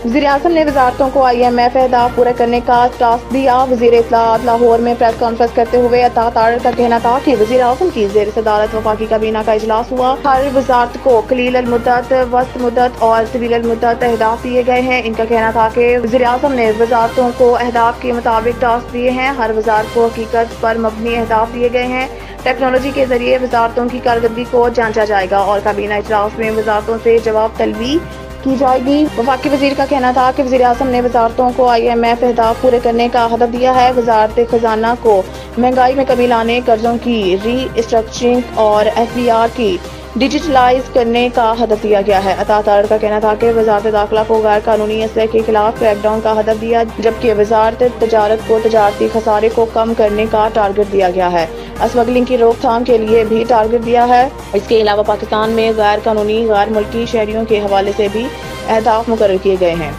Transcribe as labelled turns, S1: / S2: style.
S1: वज़ीर-ए-आज़म ने वज़ारतों को IMF अहदाफ पूरा करने का टास्क दिया। वज़ीर इत्तलाआत लाहौर में प्रेस कॉन्फ्रेंस करते हुए अता तारड़ का कहना था कि वज़ीर-ए-आज़म की ज़ेर सदारत वफाकी काबीना का इजलास हुआ। हर वज़ारत को कलील मुद्दत, वस्त मुद्दत और तवील मुद्दत अहदाफ दिए गए हैं। इनका कहना था कि वज़ीर-ए-आज़म ने वज़ारतों को अहदाफ के मुताबिक टास्क दिए हैं। हर वज़ारत को हकीकत पर मबनी अहदाफ दिए गए हैं। टेक्नोलॉजी के जरिए वज़ारतों की कारकर्दगी को जांचा जाएगा और काबीना इजलास में वज़ारतों से जवाब तलबी की जाएगी। वफाकी वजीर का कहना था कि वज़ीर-ए-आज़म ने वज़ारतों को IMF अहदाफ पूरे करने का हदफ दिया है। वज़ारत खजाना को महंगाई में कमी लाने, कर्जों की री-स्ट्रक्चरिंग और FBR की डिजिटलाइज करने का हदफ दिया गया है। अता तारड़ का कहना था कि वज़ारत दाखिला को गैर कानूनी असलहे के खिलाफ क्रैकडाउन का हदफ दिया, जबकि वज़ारत तजारत को तजारती खसारे को कम करने का टारगेट दिया गया है। स्मगलिंग की रोकथाम के लिए भी टारगेट दिया है। इसके अलावा पाकिस्तान में गैर कानूनी गैर मुल्की शहरियों के हवाले से भी अहदाफ मुकर्रर किए गए हैं।